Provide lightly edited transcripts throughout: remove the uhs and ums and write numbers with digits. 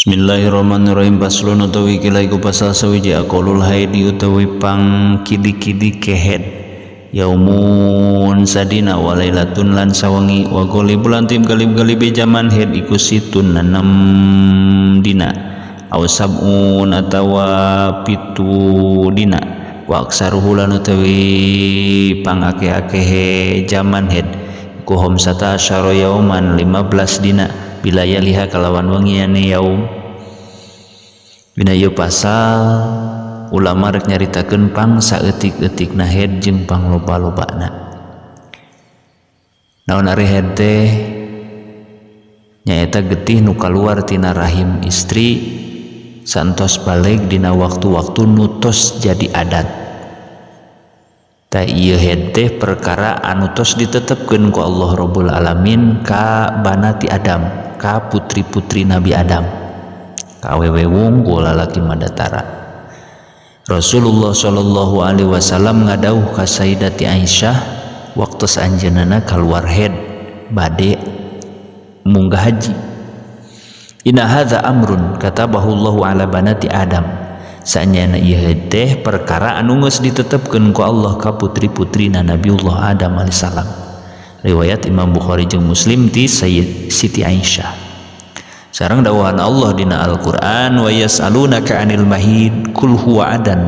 Bismillahirrahmanirrahim. Paslon utawi kilaiku pasal sawiji aqalul haidi utawi pang kidi-kidi kehed yaumun sadina wa lailatun lan sawangi wa ghalibul antim galib-galibe jaman head iku situn 6 dina aw sab'un atawa 7 dina wa aksaruhu lan utawi pang akeh-akeh jaman head iku homsata asyara yauman 15 dina bilaya liha kalawan wengiane yaum. Bina ieu pasal ulama rek nyaritakeun pang saeutik-eutikna head jeung pang loba-lobana. Naon ari head teh nyaeta getih nu kaluar tina rahim istri santos balik dina waktu-waktu nutos jadi adat. Ta ieu head teh perkara anu tos ditetepkeun ku Allah Rabbul Alamin ka banati Adam, ka putri-putri Nabi Adam, ka awewe wungkul lalaki madatara. Rasulullah sallallahu alaihi wasallam ngadauh ka Sayyidati Aisyah waktu anjeunna kaluar head bade munggah haji. Inna hadza amrun katabahu Allahu ala banati Adam. Saenyana ieu teh perkara anu geus ditetepkeun ku Allah ka putri-putrina Nabiullah Adam alaihissalam. Riwayat Imam Bukhari jeung Muslim ti Siti Aisyah. Sareng dawuhan Allah dina Al-Qur'an wa yas'alunaka 'anil mahid kul huwa adan.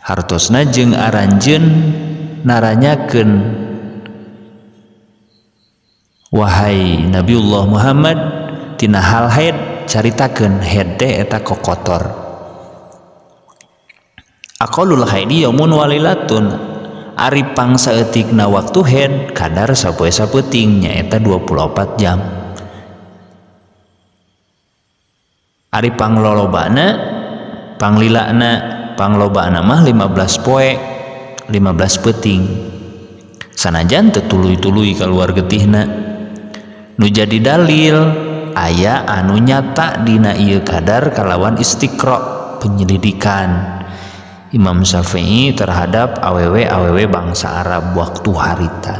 Hartosna jeung aranjeun naranyakeun wahai Nabiullah Muhammad tina hal haid, caritakeun haid teh eta kokotor. Aqalul haidi yaumun walilatun, ari pang saeutikna waktu haid kadar sapoe sapeuting nyaeta 24 jam. Ari panglolobana panglilana panglobana mah 15 poe 15 peuting. Sanajan teu tuluy-tuluy kaluar getihna. Nu jadi dalil aya anu nyata dina ieu kadar kalawan istiqra penyelidikan Imam Syafi'i terhadap awewe bangsa Arab waktu harita.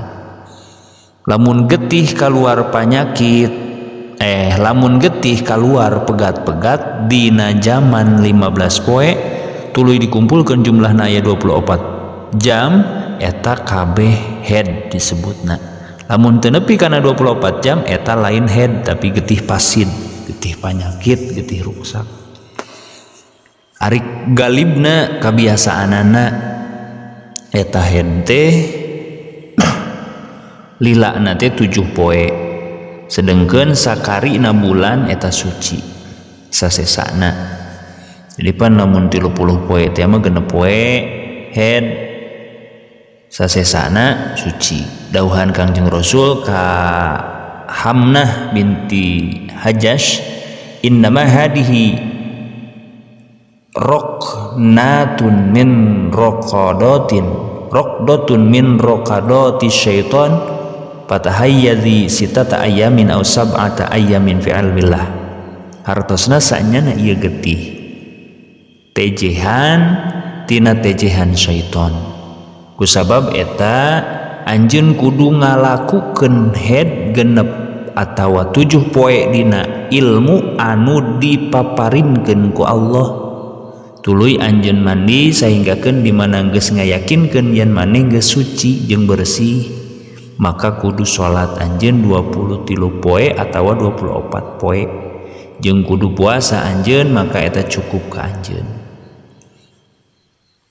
Lamun getih kaluar panyakit lamun getih kaluar pegat-pegat dina zaman 15 poe tuluy dikumpulkeun jumlahna aya 24 jam eta kabeh head disebutna. Lamun teu nepi kana 24 jam eta lain head tapi getih pasid, getih panyakit, getih rusak. Ari galibna kabiasaanana eta head teh lilana teh 7 poe. Sedengkeun sakarina bulan eta suci sasesana. Jadi pan lamun 30 poe teh mah genep poe head sasesana suci. Dauhan Kangjeng Rasul ka Hamnah binti Hajash, innama hadihi raqnatun min raqdatun min raqadati syaitan fatahayyadhi sitata ayamin aw sab'ata ayamin fi ilmillah. Hartosna saenyana ieu getih tejehan tina tejehan syaiton. Kusabab eta anjeun kudu ngalakukeun head genep atawa 7 poe dina ilmu anu dipaparinkeun ku Allah. Tuluy anjeun mandi sahinggakeun di mana geus ngayakinkeun yen maneh geus suci jeung bersih, maka kudu salat anjeun 23 poe atawa 24 poe. Jeung kudu puasa anjeun maka eta cukup ka anjeun.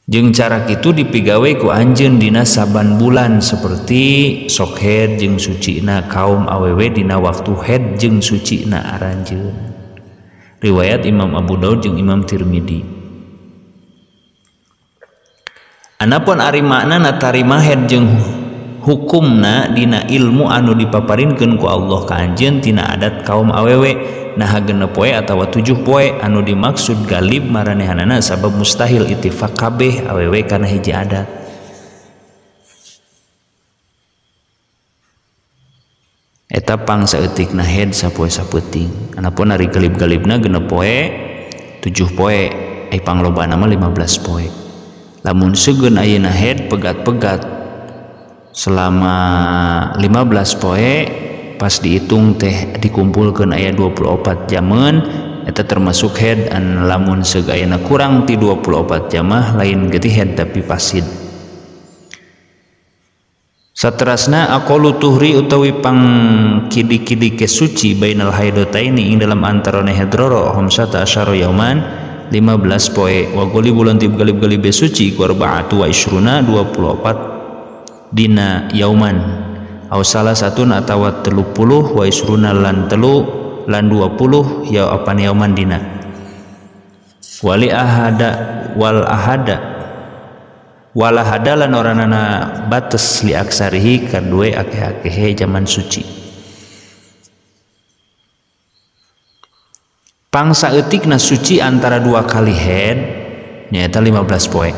Jeung cara kitu dipigawe ku anjeun dina saban bulan seperti sok head jeung sucina kaum awewe dina waktu head jeung sucina aranjeun. Riwayat Imam Abu Daud jeung Imam Tirmidzi. Anapun ari maknana tarima head jeung hukumna dina ilmu anu dipaparinkeun ku Allah ka anjeun tina adat kaum awewe naha genep poe atawa 7 poe anu dimaksud galib maranehanana sabab mustahil ittifaq kabeh awewe kana hiji adat. Eta pang saeutikna head sapoe sapeuting. Anapun ari galib-galibna genep poe 7 poe ai panglobana mah 15 poe. Lamun seugeun ayeuna head pegat-pegat selama 15 poe pas dihitung teh dikumpulkeun aya 24 jaman eta termasuk head an lamun segayana kurang ti 24 jamah lain getih head tapi pasid. Saterasna aqalu tuhri utawi pang kidi-kidi ke suci bainal haidotaini ing dalam antarane hadroro hamsata asyara yauman 15 poe wa qali bulan tib galib-galib suci ku arba'atu wa isruna 24 dina yauman aw salah satun atawa 30 wa isruna lan 3 lan 20 ya apan yauman dina wali ahada wal ahada wala hadalan oranana bates li aksarihi kadue akeh-akehe zaman suci. Pangsa eutikna suci antara 2 kali head nyaeta 15 poe.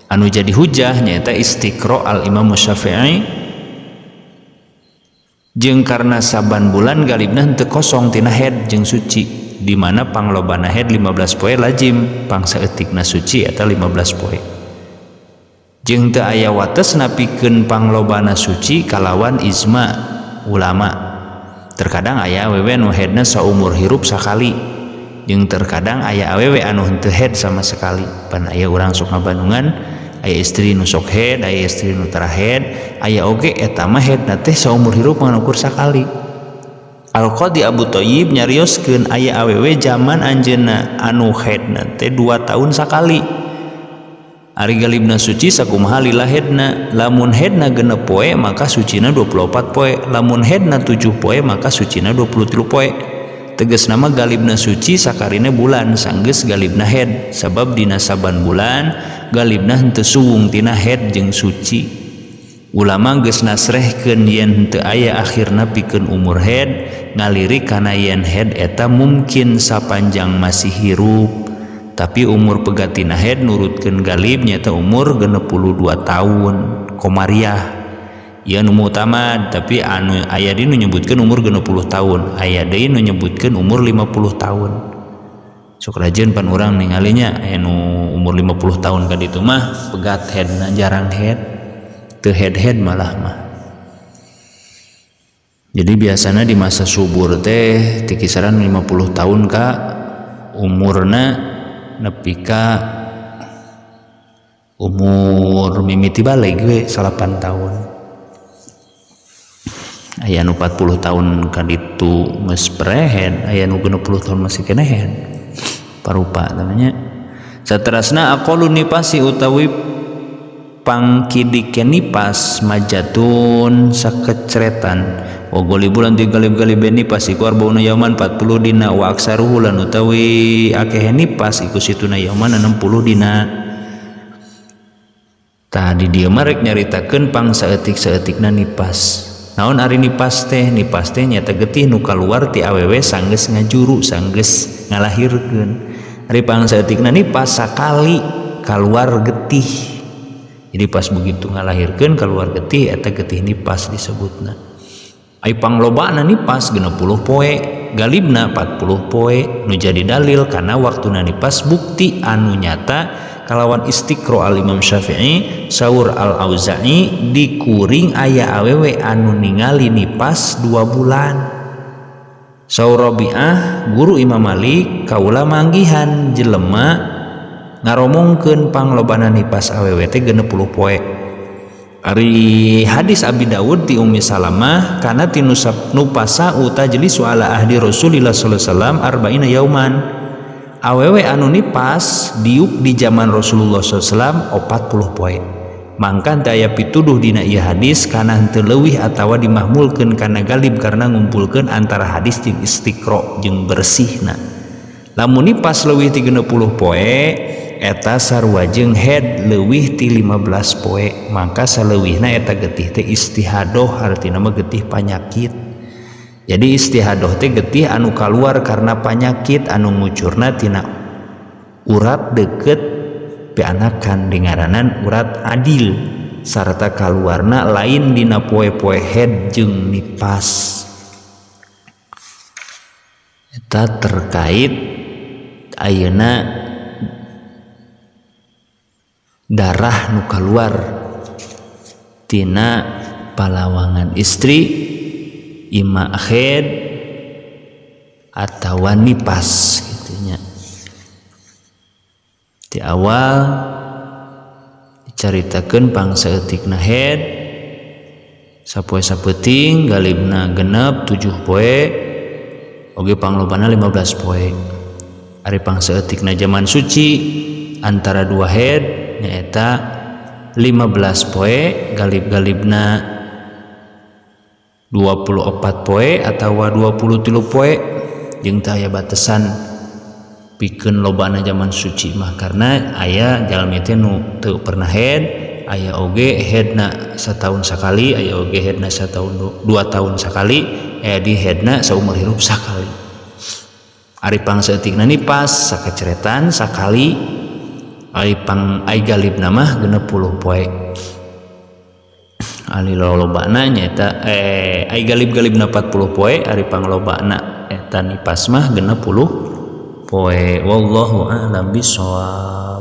Anu jadi hujah nyaeta istiqra al Imam Syafi'i jeung karna saban bulan galibna henteu kosong tina head jeung suci di mana panglobana head 15 poe lazim pangsa eutikna suci eta 15 poe. Jeung teu aya watesna pikeun panglobana suci kalawan ijma ulama. Terkadang aya awewe nu headna saumur hirup sakali jeung terkadang aya awewe anu henteu head sama sekali. Pan aya urang sok ngabandungan aya istri nu sok head, aya istri nu tara head, aya oge eta mah headna teh saumur hirup ngukur sakali. Al-Qadi Abu Thayyib nyarioskeun aya awewe zaman anjeunna anu headna teh 2 tahun sakali. Ari galibna suci sakumaha lila headna, lamun headna genep poe maka sucina 24 poe, lamun headna 7 poe maka sucina 23 poe. Tegasna mah galibna suci sakarina bulan sanggeus galibna head, sabab dina saban bulan galibna henteu suwung tina head jeung suci. Ulama geus nasrehkeun yen henteu aya akhirna pikeun umur head, ngalirik kana yen head eta mungkin sapanjang masih hirup. Tapi umur pegatina head nurutkeun galib nyata umur 62 tahun komariah ieu nu utama. Tapi anu aya di nu nyebutkeun umur 60 tahun, aya deui nu nyebutkeun umur 50 tahun. Sok rajin pan urang ningalinya aya nu umur 50 tahun ka ditu mah pegat headna jarang head, teu head malah mah. Jadi biasanya di masa subur teh di kisaran 50 tahun ka umurna nepi ka umur mimiti baleg we 8 tahun. Aya nu 40 tahun ka ditu geus prehead, aya nu 60 tahun masih kena head. Parupa namanya. Saterasna aqalun nipasi utawi pangkidi nipas majatun sakecretan wa bulan ti galib-galib nipas iku arbauna yauman 40 dina wa aksaruhu lan utawi akeh nipas iku situna yauman 60 dina. Tadi dieu marek nyaritakeun pang saeutik-saeutikna nipas. Naon ari nipas teh? Nipas teh nyata getih nu kaluar ti awewe sanggeus ngajuru, sanggeus ngalahirkeun. Ari pang saeutikna nipas sakali kaluar getih. Jadi pas begitu ngalahirkeun keluar getih eta getih nipas disebutna. Ai panglobana nipas 60 poe, galibna 40 poe. Nu jadi dalil kana waktuna nipas bukti anu nyata kalawan istiqra al Imam Syafi'i saur al Auza'i dikuring aya awewe anu ningali nipas 2 bulan. Saur Rabi'ah guru Imam Malik kaula manggihan jelema ngaromongkeun panglobana nipas awewe teh 60 poe. Ari hadis Abi Daud ti Ummi Salamah kana ti nupasa utajlisu ala ahdi Rasulillah sallallahu alaihi wasallam arba'ina yauman. Awewe anu nipas diuk di zaman Rasulullah sallallahu alaihi wasallam 40 poe. Mangka teu aya pituduh dina ieu hadis kana henteu leuwih atawa dimahmulkeun kana galib karena ngumpulkeun antara hadis jeung istiqra jeung bersihna. Lamun nipas leuwih ti 60 poe eta sarua jeung head leuwih ti 15 poe, maka saleuwihna eta getih teh istihadoh, artina mah getih panyakit. Jadi istihadoh teh getih anu kaluar karena panyakit anu ngucurna tina urat deket pianakan dengaranan urat adil sarta kaluarna lain dina poe-poe head jeung nipas. Eta terkait ayeuna darah nu kaluar tina palawangan istri ima haid atawa nipas gitunya. Di awal dicaritakeun pangsaeutikna haid sapoe sapeuting galibna genep 7 poe oge panglobana 15 poe. Ari pangsaeutikna zaman suci antara 2 haid nyaeta 15 poe galib-galibna 24 poe atawa 23 poe jeung teu aya batasan pikeun lobana zaman suci mah karena aya jalmi teh nu teu pernah haid, aya oge haidna satahun sakali, aya oge haidna satahun 2 tahun sakali, aya di haidna saumur hirup sakali. Ari pangsaeutikna nipas sakeceretan sakali, ari galibna mah 60 poe. Ari lolobana nyaeta ai galib-galibna 40 poe, ari panglobana eta nipas mah 60 poe. Wallahu a'lam bishawab.